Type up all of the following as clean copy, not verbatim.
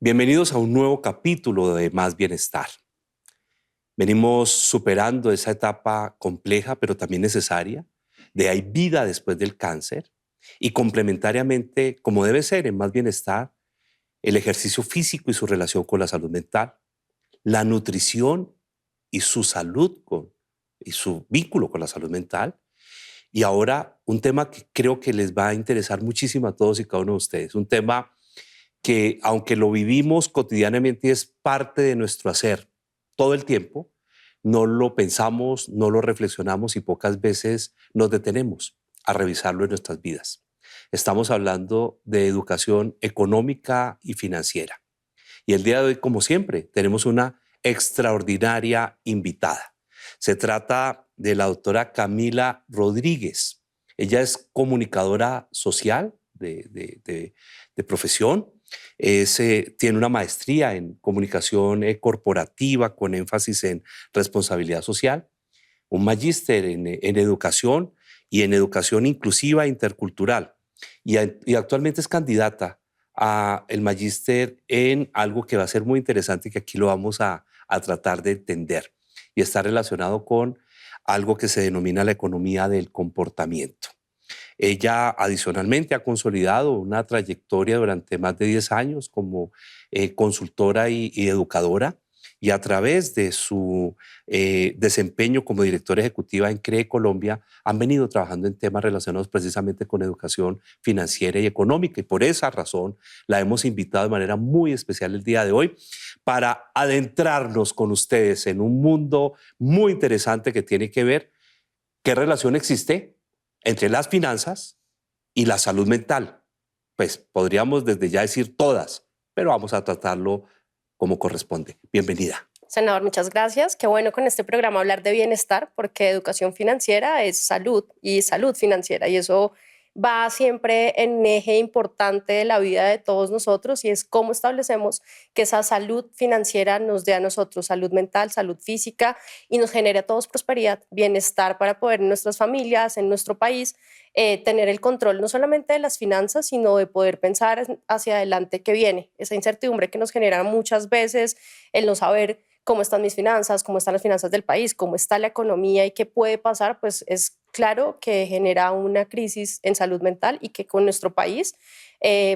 Bienvenidos a un nuevo capítulo de Más Bienestar. Venimos superando esa etapa compleja, pero también necesaria, de hay vida después del cáncer y complementariamente, como debe ser en Más Bienestar, el ejercicio físico y su relación con la salud mental, la nutrición y su y su vínculo con la salud mental. Y ahora un tema que creo que les va a interesar muchísimo a todos y cada uno de ustedes, un tema que aunque lo vivimos cotidianamente y es parte de nuestro hacer todo el tiempo, no lo pensamos, no lo reflexionamos y pocas veces nos detenemos a revisarlo en nuestras vidas. Estamos hablando de educación económica y financiera. Y el día de hoy, como siempre, tenemos una extraordinaria invitada. Se trata de la doctora Camila Rodríguez. Ella es comunicadora social de profesión. Tiene una maestría en comunicación corporativa con énfasis en responsabilidad social, un magíster en educación y en educación inclusiva e intercultural. Y actualmente es candidata a el magíster en algo que va a ser muy interesante y que aquí lo vamos a tratar de entender. Y está relacionado con algo que se denomina la economía del comportamiento. Ella adicionalmente ha consolidado una trayectoria durante más de 10 años como consultora y educadora, y a través de su desempeño como directora ejecutiva en CREE Colombia han venido trabajando en temas relacionados precisamente con educación financiera y económica, y por esa razón la hemos invitado de manera muy especial el día de hoy para adentrarnos con ustedes en un mundo muy interesante que tiene que ver qué relación existe entre las finanzas y la salud mental. Pues podríamos desde ya decir todas, pero vamos a tratarlo como corresponde. Bienvenida. Senador, muchas gracias. Qué bueno con este programa hablar de bienestar, porque educación financiera es salud y salud financiera, y eso va siempre en un eje importante de la vida de todos nosotros, y es cómo establecemos que esa salud financiera nos dé a nosotros salud mental, salud física, y nos genere a todos prosperidad, bienestar para poder en nuestras familias, en nuestro país, tener el control no solamente de las finanzas, sino de poder pensar hacia adelante qué viene. Esa incertidumbre que nos genera muchas veces el no saber cómo están mis finanzas, cómo están las finanzas del país, cómo está la economía y qué puede pasar, pues es claro que genera una crisis en salud mental, y que con nuestro país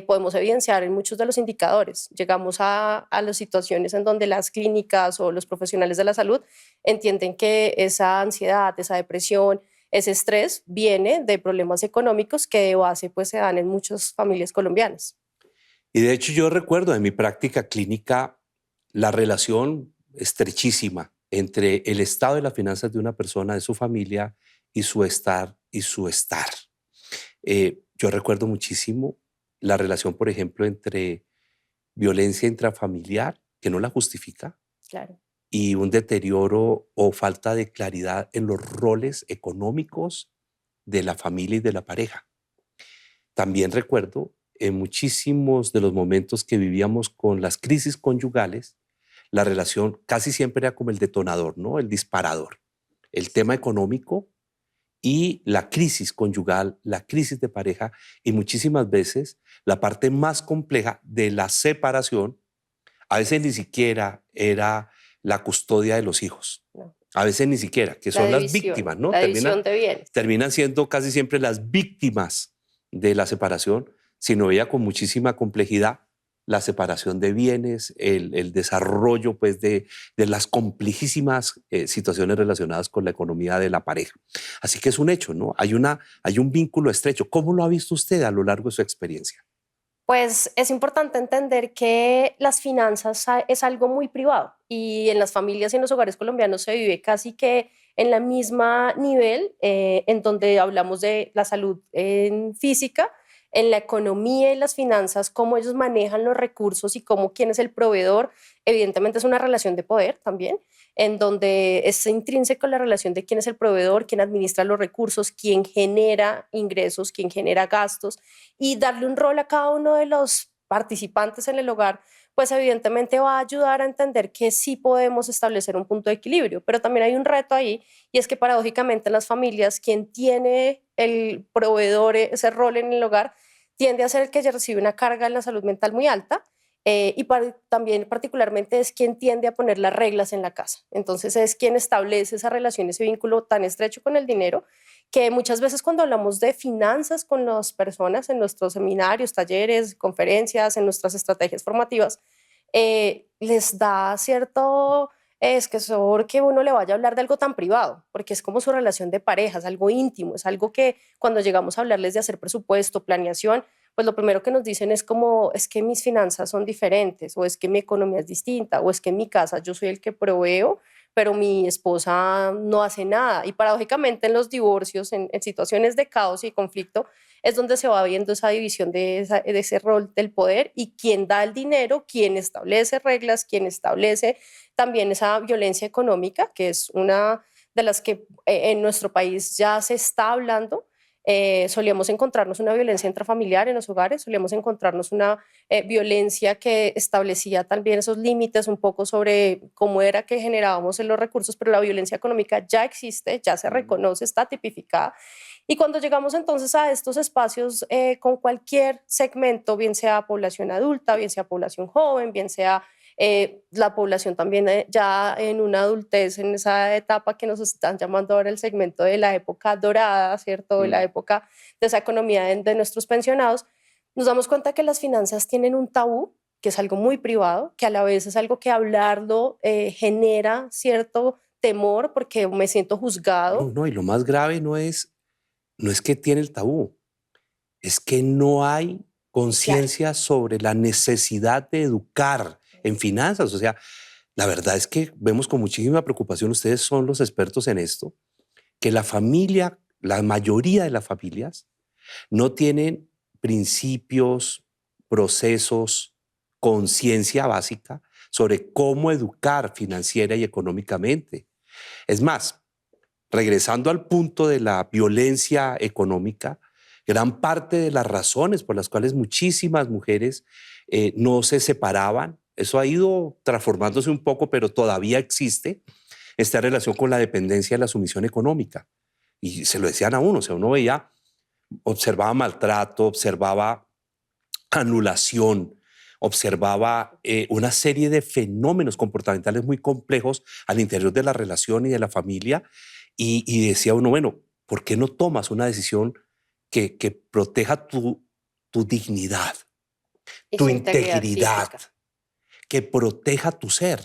podemos evidenciar en muchos de los indicadores. Llegamos a las situaciones en donde las clínicas o los profesionales de la salud entienden que esa ansiedad, esa depresión, ese estrés viene de problemas económicos que de base pues se dan en muchas familias colombianas. Y de hecho yo recuerdo en mi práctica clínica la relación estrechísima entre el estado de las finanzas de una persona, de su familia, y su estar. Yo recuerdo muchísimo la relación, por ejemplo, entre violencia intrafamiliar, que no la justifica, Claro. y un deterioro o falta de claridad en los roles económicos de la familia y de la pareja. También recuerdo en muchísimos de los momentos que vivíamos con las crisis conyugales, la relación casi siempre era como el detonador, ¿no? El disparador. El tema económico y la crisis conyugal, la crisis de pareja, y muchísimas veces la parte más compleja de la separación, a veces ni siquiera era la custodia de los hijos. No. A veces ni siquiera, que son las víctimas, ¿no? La división de bienes. Terminan siendo casi siempre las víctimas de la separación, sino veía con muchísima complejidad la separación de bienes, el desarrollo pues, de las complejísimas situaciones relacionadas con la economía de la pareja. Así que es un hecho, ¿no? Hay un vínculo estrecho. ¿Cómo lo ha visto usted a lo largo de su experiencia? Pues es importante entender que las finanzas es algo muy privado, y en las familias y en los hogares colombianos se vive casi que en la misma nivel, en donde hablamos de la salud física, en la economía y las finanzas, cómo ellos manejan los recursos y cómo quién es el proveedor. Evidentemente es una relación de poder también, en donde es intrínseco la relación de quién es el proveedor, quién administra los recursos, quién genera ingresos, quién genera gastos, y darle un rol a cada uno de los participantes en el hogar, pues evidentemente va a ayudar a entender que sí podemos establecer un punto de equilibrio. Pero también hay un reto ahí, y es que paradójicamente en las familias quien tiene el proveedor, ese rol en el hogar, tiende a ser el que recibe una carga en la salud mental muy alta, También particularmente es quien tiende a poner las reglas en la casa. Entonces es quien establece esa relación, ese vínculo tan estrecho con el dinero, que muchas veces cuando hablamos de finanzas con las personas en nuestros seminarios, talleres, conferencias, en nuestras estrategias formativas, les da cierto esquezor que uno le vaya a hablar de algo tan privado, porque es como su relación de pareja, es algo íntimo, es algo que cuando llegamos a hablarles de hacer presupuesto, planeación, pues lo primero que nos dicen es como, es que mis finanzas son diferentes, o es que mi economía es distinta, o es que en mi casa yo soy el que proveo, pero mi esposa no hace nada. Y paradójicamente en los divorcios, en situaciones de caos y conflicto, es donde se va viendo esa división de ese rol del poder y quién da el dinero, quién establece reglas, quién establece también esa violencia económica, que es una de las que en nuestro país ya se está hablando. Solíamos encontrarnos una violencia intrafamiliar en los hogares, solíamos encontrarnos una violencia que establecía también esos límites un poco sobre cómo era que generábamos los recursos, pero la violencia económica ya existe, ya se reconoce, está tipificada. Y cuando llegamos entonces a estos espacios con cualquier segmento, bien sea población adulta, bien sea población joven, bien sea la población también ya en una adultez, en esa etapa que nos están llamando ahora el segmento de la época dorada, ¿cierto? De la época de esa economía de nuestros pensionados, nos damos cuenta que las finanzas tienen un tabú, que es algo muy privado, que a la vez es algo que hablarlo genera cierto temor porque me siento No, juzgado. no, y lo más grave no es que tiene el tabú, es que no hay Claro. conciencia sobre la necesidad de educar en finanzas. O sea, la verdad es que vemos con muchísima preocupación, ustedes son los expertos en esto, que la familia, la mayoría de las familias, no tienen principios, procesos, conciencia básica sobre cómo educar financiera y económicamente. Es más, regresando al punto de la violencia económica, gran parte de las razones por las cuales muchísimas mujeres no se separaban, eso ha ido transformándose un poco, pero todavía existe esta relación con la dependencia y la sumisión económica. Y se lo decían a uno, o sea, uno veía, observaba maltrato, observaba anulación, observaba una serie de fenómenos comportamentales muy complejos al interior de la relación y de la familia y decía uno, bueno, ¿por qué no tomas una decisión que proteja tu dignidad, Y tu su integridad integridad, física. que proteja tu ser?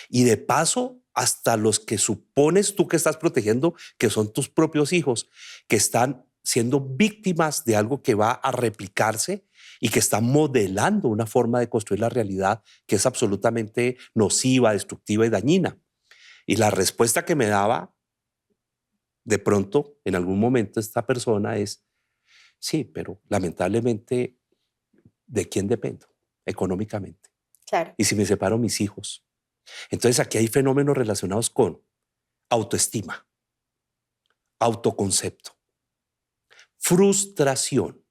Y de paso, hasta los que supones tú que estás protegiendo, que son tus propios hijos, que están siendo víctimas de algo que va a replicarse y que está modelando una forma de construir la realidad que es absolutamente nociva, destructiva y dañina. Y la respuesta que me daba de pronto, en algún momento, esta persona es, sí, pero lamentablemente, ¿de quién dependo económicamente? Claro. Y si me separo mis hijos. Entonces aquí hay fenómenos relacionados con autoestima, autoconcepto, frustración,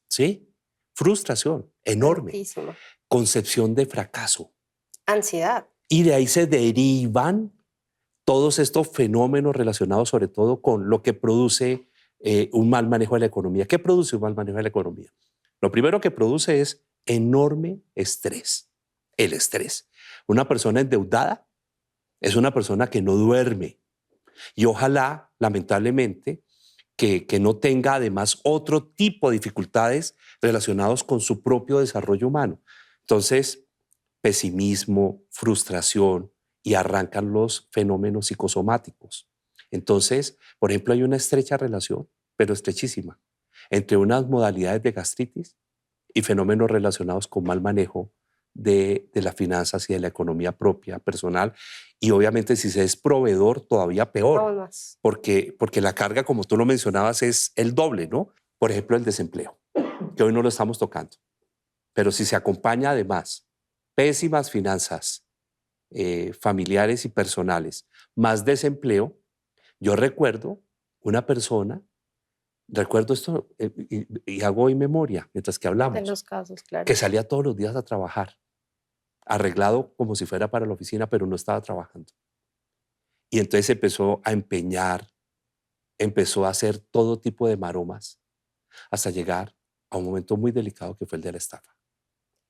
¿sí? Frustración enorme, Altísimo. concepción de fracaso. Ansiedad. Y de ahí se derivan todos estos fenómenos relacionados sobre todo con lo que produce un mal manejo de la economía. ¿Qué produce un mal manejo de la economía? Lo primero que produce es enorme estrés. El estrés. Una persona endeudada es una persona que no duerme y ojalá, lamentablemente, que no tenga además otro tipo de dificultades relacionados con su propio desarrollo humano. Entonces, pesimismo, frustración y arrancan los fenómenos psicosomáticos. Entonces, por ejemplo, hay una estrecha relación, pero estrechísima, entre unas modalidades de gastritis y fenómenos relacionados con mal manejo de las finanzas y de la economía propia, personal. Y obviamente si se es proveedor, todavía peor, Aún más. porque la carga, como tú lo mencionabas, es el doble, ¿no? Por ejemplo, el desempleo, que hoy no lo estamos tocando. Pero si se acompaña además pésimas finanzas familiares y personales, más desempleo, yo recuerdo una persona, recuerdo esto y hago hoy memoria mientras que De hablamos, los casos, claro. que salía todos los días a trabajar, arreglado como si fuera para la oficina, pero no estaba trabajando. Y entonces empezó a empeñar, empezó a hacer todo tipo de maromas hasta llegar a un momento muy delicado que fue el de la estafa.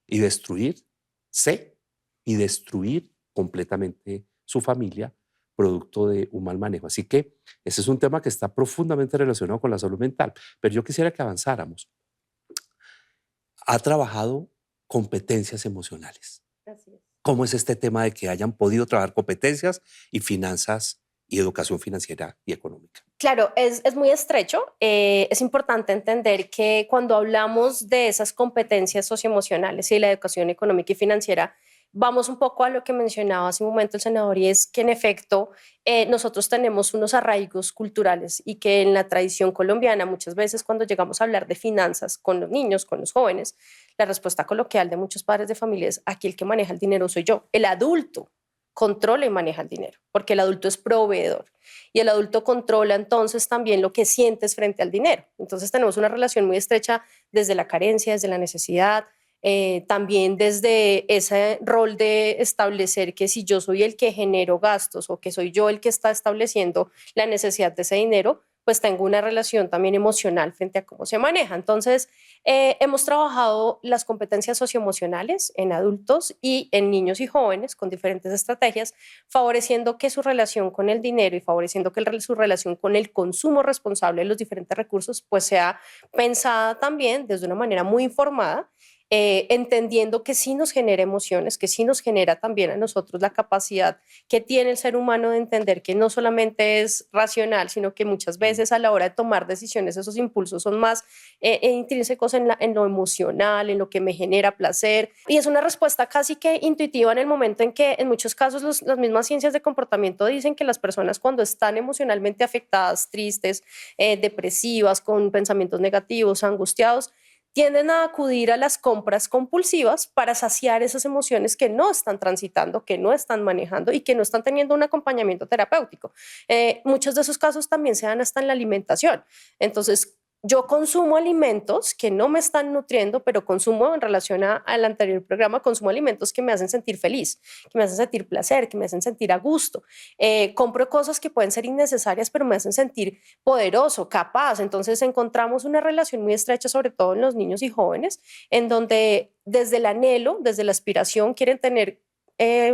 y destruirse y destruir completamente su familia producto de un mal manejo. Así que ese es un tema que está profundamente relacionado con la salud mental. Pero yo quisiera que avanzáramos. Ha trabajado competencias emocionales. Así es. ¿Cómo es este tema de que hayan podido trabajar competencias y finanzas y educación financiera y económica? Claro, es muy estrecho. Es importante entender que cuando hablamos de esas competencias socioemocionales y la educación económica y financiera, vamos un poco a lo que mencionaba hace un momento el senador, y es que en efecto nosotros tenemos unos arraigos culturales y que en la tradición colombiana muchas veces cuando llegamos a hablar de finanzas con los niños, con los jóvenes, la respuesta coloquial de muchos padres de familia es: aquí el que maneja el dinero soy yo. El adulto controla y maneja el dinero, porque el adulto es proveedor y el adulto controla entonces también lo que sientes frente al dinero. Entonces tenemos una relación muy estrecha desde la carencia, desde la necesidad, también desde ese rol de establecer que si yo soy el que genero gastos o que soy yo el que está estableciendo la necesidad de ese dinero, pues tengo una relación también emocional frente a cómo se maneja. Entonces, hemos trabajado las competencias socioemocionales en adultos y en niños y jóvenes con diferentes estrategias, favoreciendo que su relación con el dinero y favoreciendo que su relación con el consumo responsable de los diferentes recursos pues sea pensada también desde una manera muy informada, entendiendo que sí nos genera emociones, que sí nos genera también a nosotros la capacidad que tiene el ser humano de entender que no solamente es racional, sino que muchas veces a la hora de tomar decisiones esos impulsos son más intrínsecos en lo emocional, en lo que me genera placer. Y es una respuesta casi que intuitiva en el momento en que en muchos casos las mismas ciencias de comportamiento dicen que las personas cuando están emocionalmente afectadas, tristes, depresivas, con pensamientos negativos, angustiados, tienden a acudir a las compras compulsivas para saciar esas emociones que no están transitando, que no están manejando y que no están teniendo un acompañamiento terapéutico. Muchos de esos casos también se dan hasta en la alimentación. Entonces, yo consumo alimentos que no me están nutriendo, pero consumo en relación al anterior programa, consumo alimentos que me hacen sentir feliz, que me hacen sentir placer, que me hacen sentir a gusto. Compro cosas que pueden ser innecesarias, pero me hacen sentir poderoso, capaz. Entonces encontramos una relación muy estrecha, sobre todo en los niños y jóvenes, en donde desde el anhelo, desde la aspiración, quieren tener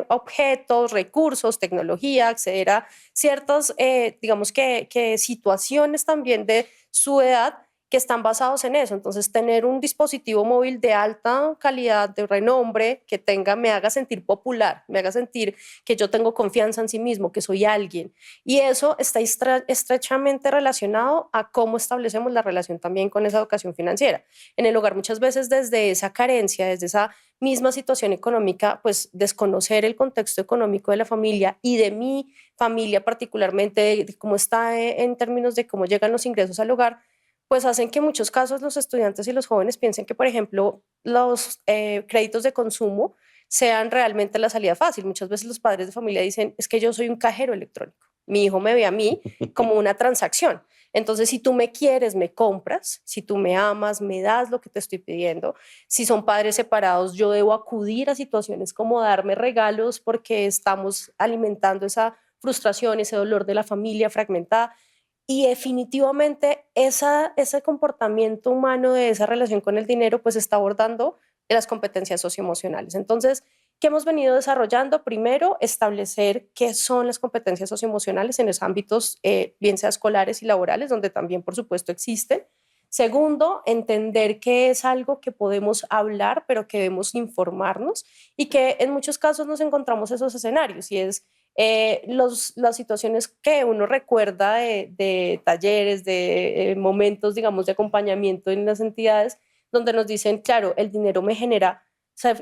objetos, recursos, tecnología, acceder a ciertas, digamos que situaciones también de su edad que están basados en eso. Entonces, tener un dispositivo móvil de alta calidad, de renombre, que me haga sentir popular, me haga sentir que yo tengo confianza en sí mismo, que soy alguien. Y eso está estrechamente relacionado a cómo establecemos la relación también con esa educación financiera. En el hogar muchas veces desde esa carencia, desde esa misma situación económica, pues desconocer el contexto económico de la familia y de mi familia particularmente, de cómo está en términos de cómo llegan los ingresos al hogar, pues hacen que en muchos casos los estudiantes y los jóvenes piensen que, por ejemplo, los créditos de consumo sean realmente la salida fácil. Muchas veces los padres de familia dicen: es que yo soy un cajero electrónico. Mi hijo me ve a mí como una transacción. Entonces, si tú me quieres, me compras. Si tú me amas, me das lo que te estoy pidiendo. Si son padres separados, yo debo acudir a situaciones como darme regalos porque estamos alimentando esa frustración, ese dolor de la familia fragmentada. Y definitivamente ese comportamiento humano de esa relación con el dinero pues está abordando las competencias socioemocionales. Entonces, ¿qué hemos venido desarrollando? Primero, establecer qué son las competencias socioemocionales en los ámbitos, bien sea escolares y laborales, donde también, por supuesto, existen. Segundo, entender que es algo que podemos hablar, pero que debemos informarnos y que en muchos casos nos encontramos esos escenarios, y es las situaciones que uno recuerda de talleres, de momentos, digamos, de acompañamiento en las entidades, donde nos dicen: claro, el dinero me genera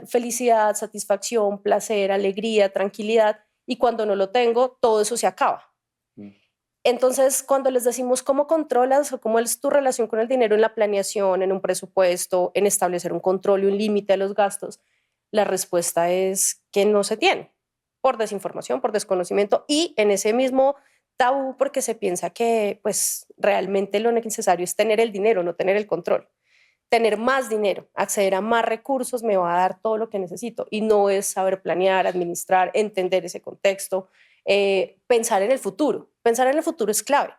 felicidad, satisfacción, placer, alegría, tranquilidad, y cuando no lo tengo, todo eso se acaba. Entonces, cuando les decimos cómo controlas o cómo es tu relación con el dinero en la planeación, en un presupuesto, en establecer un control y un límite a los gastos, la respuesta es que no se tiene, por desinformación, por desconocimiento y en ese mismo tabú, porque se piensa que pues realmente lo necesario es tener el dinero, no tener el control. Tener más dinero, acceder a más recursos me va a dar todo lo que necesito, y no es saber planear, administrar, entender ese contexto, pensar en el futuro. Pensar en el futuro es clave.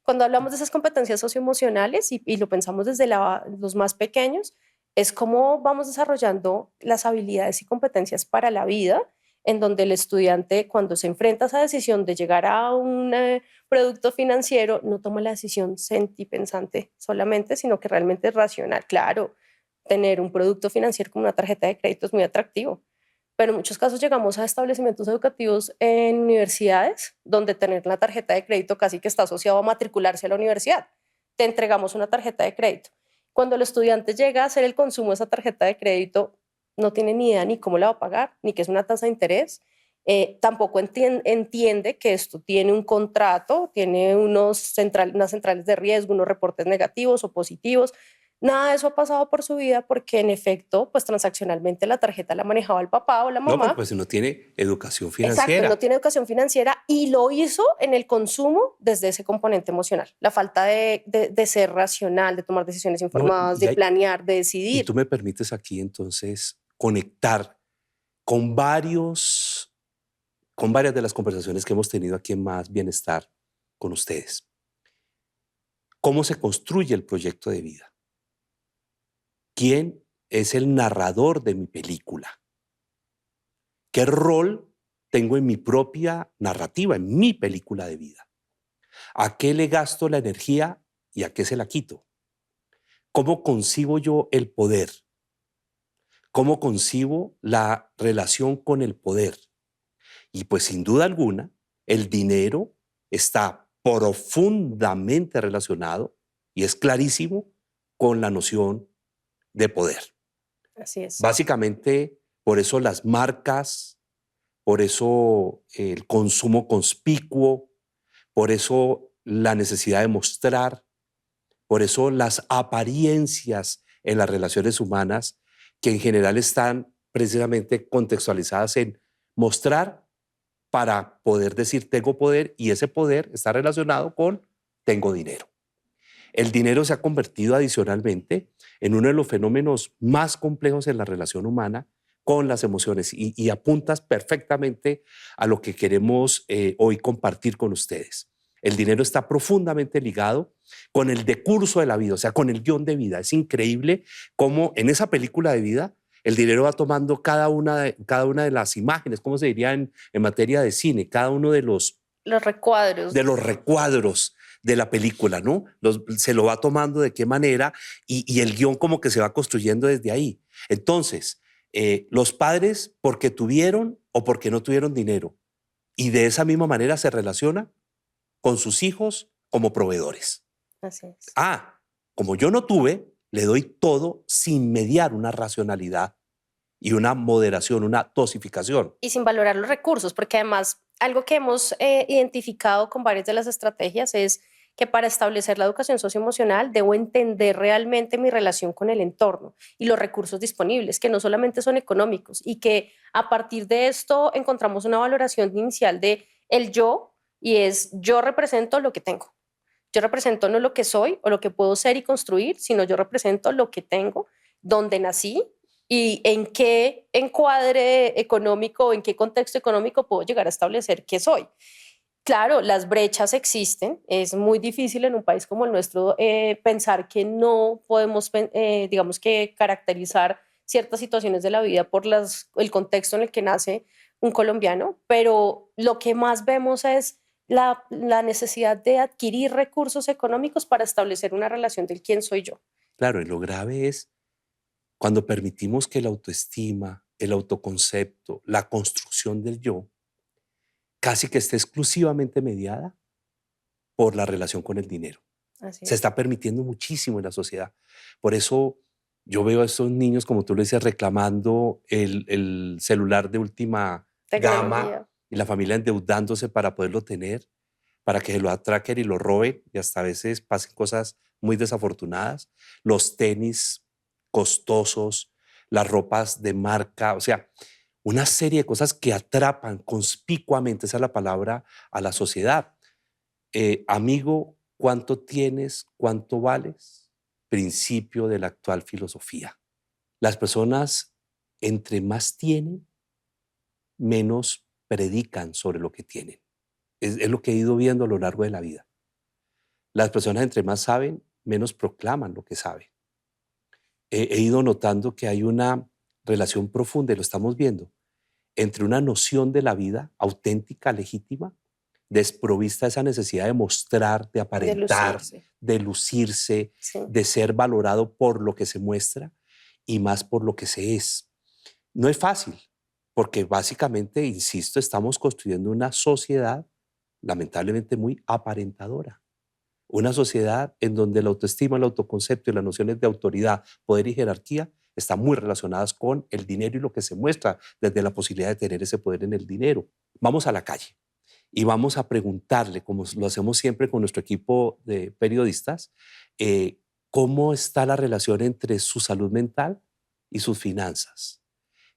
Cuando hablamos de esas competencias socioemocionales y lo pensamos desde los más pequeños, es cómo vamos desarrollando las habilidades y competencias para la vida, en donde el estudiante, cuando se enfrenta a esa decisión de llegar a un producto financiero, no toma la decisión sentipensante solamente, sino que realmente es racional. Claro, tener un producto financiero como una tarjeta de crédito es muy atractivo, pero en muchos casos llegamos a establecimientos educativos en universidades donde tener la tarjeta de crédito casi que está asociado a matricularse a la universidad. Te entregamos una tarjeta de crédito. Cuando el estudiante llega a hacer el consumo de esa tarjeta de crédito, no tiene ni idea ni cómo la va a pagar, ni qué es una tasa de interés. Tampoco entiende que esto tiene un contrato, tiene unas centrales de riesgo, unos reportes negativos o positivos. Nada de eso ha pasado por su vida porque en efecto, pues transaccionalmente la tarjeta la manejaba el papá o la No, porque mamá. pues no tiene educación Exacto, no financiera. tiene educación financiera y lo hizo en el consumo desde ese componente emocional. La falta de ser racional, de tomar decisiones No, informadas, de planear, de y tú decidir. me permites aquí entonces conectar con con varias de las conversaciones que hemos tenido aquí en Más Bienestar con ustedes. ¿Cómo se construye el proyecto de vida? ¿Quién es el narrador de mi película? ¿Qué rol tengo en mi propia narrativa, en mi película de vida? ¿A qué le gasto la energía y a qué se la quito? ¿Cómo concibo yo el poder? ¿Cómo concibo la relación con el poder? Y pues sin duda alguna, el dinero está profundamente relacionado y es clarísimo con la noción de poder. Así es. Básicamente, por eso las marcas, por eso el consumo conspicuo, por eso la necesidad de mostrar, por eso las apariencias en las relaciones humanas, que en general están precisamente contextualizadas en mostrar para poder decir tengo poder, y ese poder está relacionado con tengo dinero. El dinero se ha convertido adicionalmente en uno de los fenómenos más complejos en la relación humana con las emociones, y apuntas perfectamente a lo que queremos hoy compartir con ustedes. El dinero está profundamente ligado con el decurso de la vida, o sea, con el guión de vida. Es increíble cómo en esa película de vida el dinero va tomando cada una de las imágenes, ¿cómo se diría en materia de cine? Cada uno Los recuadros. de los recuadros de la película, ¿no? Se lo va tomando de qué manera, y el guión como que se va construyendo desde ahí. Entonces, los padres porque tuvieron o porque no tuvieron dinero, y de esa misma manera se relaciona con sus hijos como proveedores. Así es. Ah, como yo no tuve, le doy todo sin mediar una racionalidad y una moderación, una dosificación. Y sin valorar los recursos, porque además algo que hemos identificado con varias de las estrategias es que para establecer la educación socioemocional debo entender realmente mi relación con el entorno y los recursos disponibles, que no solamente son económicos, y que a partir de esto encontramos una valoración inicial de el yo, y es yo represento lo que tengo. Yo represento no lo que soy o lo que puedo ser y construir, sino yo represento lo que tengo, dónde nací y en qué encuadre económico o en qué contexto económico puedo llegar a establecer qué soy. Claro, las brechas existen. Es muy difícil en un país como el nuestro pensar que no podemos, digamos que, caracterizar ciertas situaciones de la vida por el contexto en el que nace un colombiano, pero lo que más vemos es la necesidad de adquirir recursos económicos para establecer una relación del quién soy yo. Claro, y lo grave es cuando permitimos que la autoestima, el autoconcepto, la construcción del yo, casi que esté exclusivamente mediada por la relación con el dinero. Así Se es. está permitiendo muchísimo en la sociedad. Por eso yo veo a estos niños, como tú lo dices, reclamando el celular de última gama, Tecnología. y la familia endeudándose para poderlo tener, para que se lo atraquen y lo roben, y hasta a veces pasen cosas muy desafortunadas. Los tenis costosos, las ropas de marca, o sea, una serie de cosas que atrapan conspicuamente, esa es la palabra, a la sociedad. Amigo, ¿cuánto tienes? ¿Cuánto vales? Principio de la actual filosofía. Las personas, entre más tienen, menos predican sobre lo que tienen. Es lo que he ido viendo a lo largo de la vida. Las personas, entre más saben, menos proclaman lo que saben. he ido notando que hay una relación profunda, y lo estamos viendo, entre una noción de la vida auténtica, legítima, desprovista de esa necesidad de mostrar, de De aparentar, lucirse. de lucirse, Sí. de ser valorado por lo que se muestra y más por lo que se es. No es fácil, porque básicamente, insisto, estamos construyendo una sociedad lamentablemente muy aparentadora. Una sociedad en donde la autoestima, el autoconcepto y las nociones de autoridad, poder y jerarquía están muy relacionadas con el dinero y lo que se muestra desde la posibilidad de tener ese poder en el dinero. Vamos a la calle y vamos a preguntarle, como lo hacemos siempre con nuestro equipo de periodistas, cómo está la relación entre su salud mental y sus finanzas.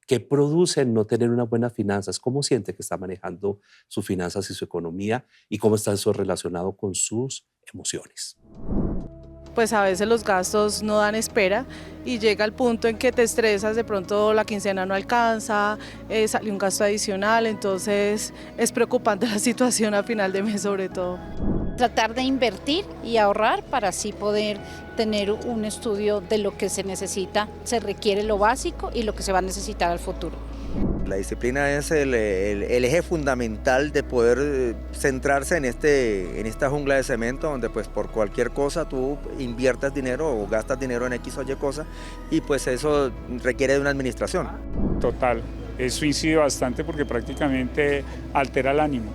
¿Qué produce el no tener unas buenas finanzas? ¿Cómo siente que está manejando sus finanzas y su economía? ¿Y cómo está eso relacionado con sus emociones? Pues a veces los gastos no dan espera y llega el punto en que te estresas, de pronto la quincena no alcanza, sale un gasto adicional, entonces es preocupante la situación a final de mes sobre todo. Tratar de invertir y ahorrar para así poder tener un estudio de lo que se necesita, se requiere lo básico y lo que se va a necesitar al futuro. La disciplina es el eje fundamental de poder centrarse en esta jungla de cemento donde pues por cualquier cosa tú inviertas dinero o gastas dinero en X o Y cosa y pues eso requiere de una administración. Total, eso incide bastante porque prácticamente altera el ánimo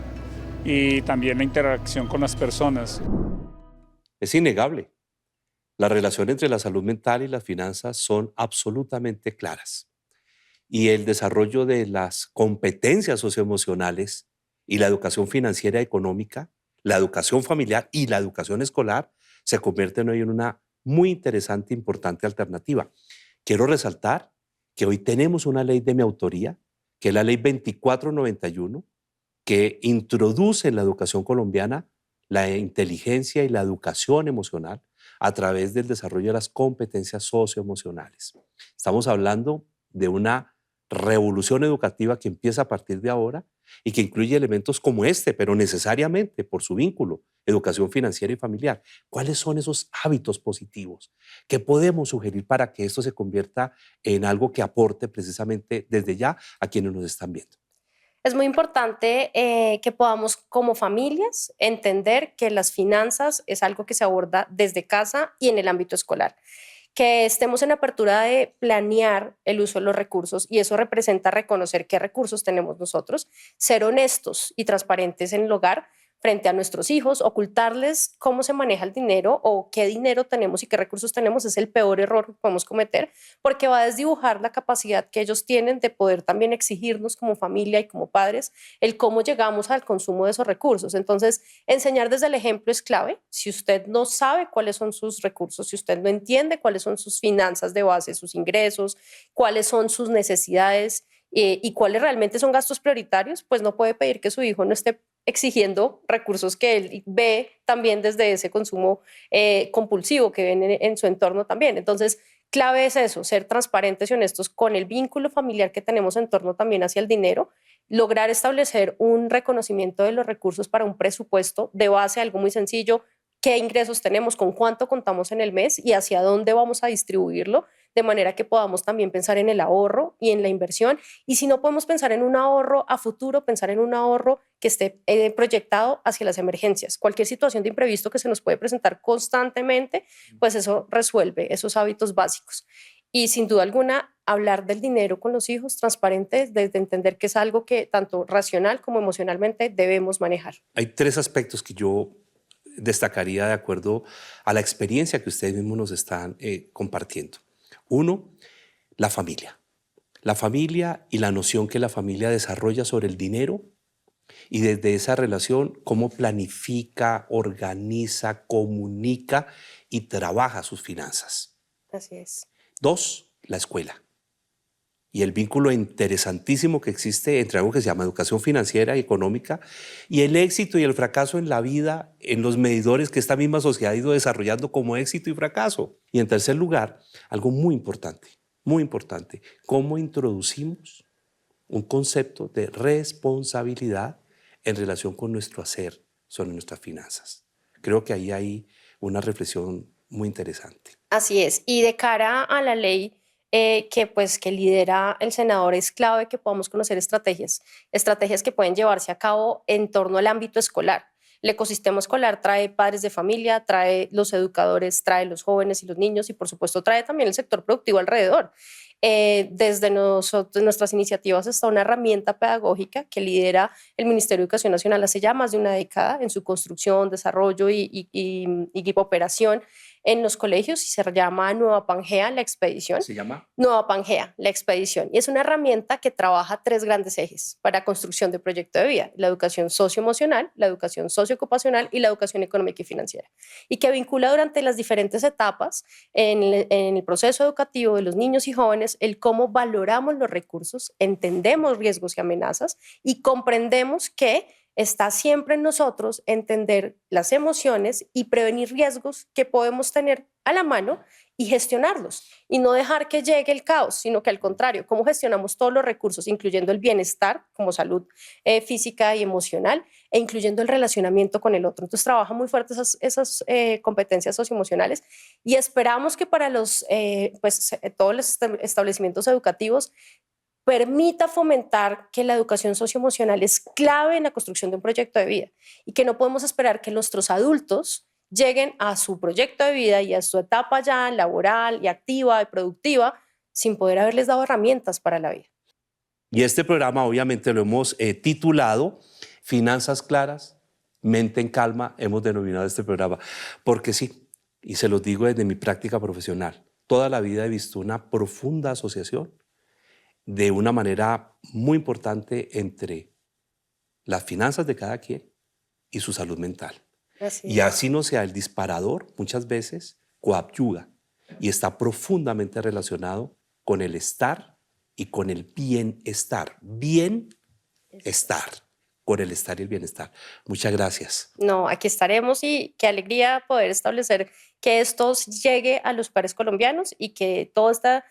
y también la interacción con las personas. Es innegable. La relación entre la salud mental y las finanzas son absolutamente claras. Y el desarrollo de las competencias socioemocionales y la educación financiera y económica, la educación familiar y la educación escolar se convierten hoy en una muy interesante e importante alternativa. Quiero resaltar que hoy tenemos una ley de mi autoría, que es la ley 2491, que introduce en la educación colombiana la inteligencia y la educación emocional a través del desarrollo de las competencias socioemocionales. Estamos hablando de una revolución educativa que empieza a partir de ahora y que incluye elementos como este, pero necesariamente por su vínculo, educación financiera y familiar. ¿Cuáles son esos hábitos positivos que podemos sugerir para que esto se convierta en algo que aporte precisamente desde ya a quienes nos están viendo? Es muy importante que podamos como familias entender que las finanzas es algo que se aborda desde casa y en el ámbito escolar. Que estemos en apertura de planear el uso de los recursos y eso representa reconocer qué recursos tenemos nosotros, ser honestos y transparentes en el hogar frente a nuestros hijos, ocultarles cómo se maneja el dinero o qué dinero tenemos y qué recursos tenemos es el peor error que podemos cometer porque va a desdibujar la capacidad que ellos tienen de poder también exigirnos como familia y como padres el cómo llegamos al consumo de esos recursos. Entonces, enseñar desde el ejemplo es clave. Si usted no sabe cuáles son sus recursos, si usted no entiende cuáles son sus finanzas de base, sus ingresos, cuáles son sus necesidades y cuáles realmente son gastos prioritarios, pues no puede pedir que su hijo no esté exigiendo recursos que él ve también desde ese consumo compulsivo que ven en su entorno también. Entonces, clave es eso, ser transparentes y honestos con el vínculo familiar que tenemos en torno también hacia el dinero, lograr establecer un reconocimiento de los recursos para un presupuesto de base, algo muy sencillo, qué ingresos tenemos, con cuánto contamos en el mes y hacia dónde vamos a distribuirlo, de manera que podamos también pensar en el ahorro y en la inversión. Y si no podemos pensar en un ahorro a futuro, pensar en un ahorro que esté proyectado hacia las emergencias. Cualquier situación de imprevisto que se nos puede presentar constantemente, pues eso resuelve esos hábitos básicos. Y sin duda alguna, hablar del dinero con los hijos transparente, desde entender que es algo que tanto racional como emocionalmente debemos manejar. Hay tres aspectos que yo destacaría de acuerdo a la experiencia que ustedes mismos nos están compartiendo. Uno, la familia. La familia y la noción que la familia desarrolla sobre el dinero y desde esa relación cómo planifica, organiza, comunica y trabaja sus finanzas. Así es. Dos, la escuela. Y el vínculo interesantísimo que existe entre algo que se llama educación financiera y económica y el éxito y el fracaso en la vida, en los medidores que esta misma sociedad ha ido desarrollando como éxito y fracaso. Y en tercer lugar, algo muy importante, cómo introducimos un concepto de responsabilidad en relación con nuestro hacer sobre nuestras finanzas. Creo que ahí hay una reflexión muy interesante. Así es. Y de cara a la ley que lidera el senador, es clave que podamos conocer estrategias que pueden llevarse a cabo en torno al ámbito escolar. El ecosistema escolar trae padres de familia, trae los educadores, trae los jóvenes y los niños y por supuesto trae también el sector productivo alrededor. Desde nuestras iniciativas está una herramienta pedagógica que lidera el Ministerio de Educación Nacional hace ya más de una década en su construcción, desarrollo y operación en los colegios, y se llama Nueva Pangea, la expedición. ¿Se llama? Nueva Pangea, la expedición. Y es una herramienta que trabaja 3 grandes ejes para construcción de proyecto de vida: la educación socioemocional, la educación socioocupacional y la educación económica y financiera. Y que vincula durante las diferentes etapas en el proceso educativo de los niños y jóvenes el cómo valoramos los recursos, entendemos riesgos y amenazas y comprendemos que está siempre en nosotros entender las emociones y prevenir riesgos que podemos tener a la mano y gestionarlos, y no dejar que llegue el caos, sino que al contrario, cómo gestionamos todos los recursos, incluyendo el bienestar como salud física y emocional, e incluyendo el relacionamiento con el otro. Entonces trabaja muy fuerte esas competencias socioemocionales, y esperamos que para todos los establecimientos educativos permita fomentar que la educación socioemocional es clave en la construcción de un proyecto de vida, y que no podemos esperar que nuestros adultos lleguen a su proyecto de vida y a su etapa ya laboral y activa y productiva sin poder haberles dado herramientas para la vida. Y este programa obviamente lo hemos titulado Finanzas Claras, Mente en Calma, hemos denominado este programa, porque sí, y se los digo desde mi práctica profesional, toda la vida he visto una profunda asociación de una manera muy importante entre las finanzas de cada quien y su salud mental. Y así no sea el disparador, muchas veces coadyuva y está profundamente relacionado con el estar y con el bienestar. Bienestar, con el estar y el bienestar. Muchas gracias. No, aquí estaremos, y qué alegría poder establecer que esto llegue a los pares colombianos y que toda esta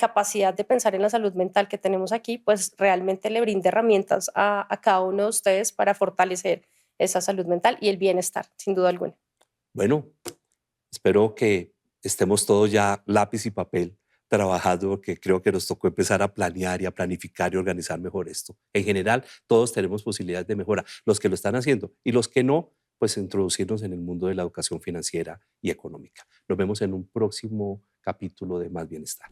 capacidad de pensar en la salud mental que tenemos aquí, pues realmente le brinde herramientas a cada uno de ustedes para fortalecer esa salud mental y el bienestar, sin duda alguna. Bueno, espero que estemos todos ya lápiz y papel trabajando, porque creo que nos tocó empezar a planear y a planificar y organizar mejor esto. En general, todos tenemos posibilidades de mejora, los que lo están haciendo, y los que no, pues introducirnos en el mundo de la educación financiera y económica. Nos vemos en un próximo capítulo de Más Bienestar.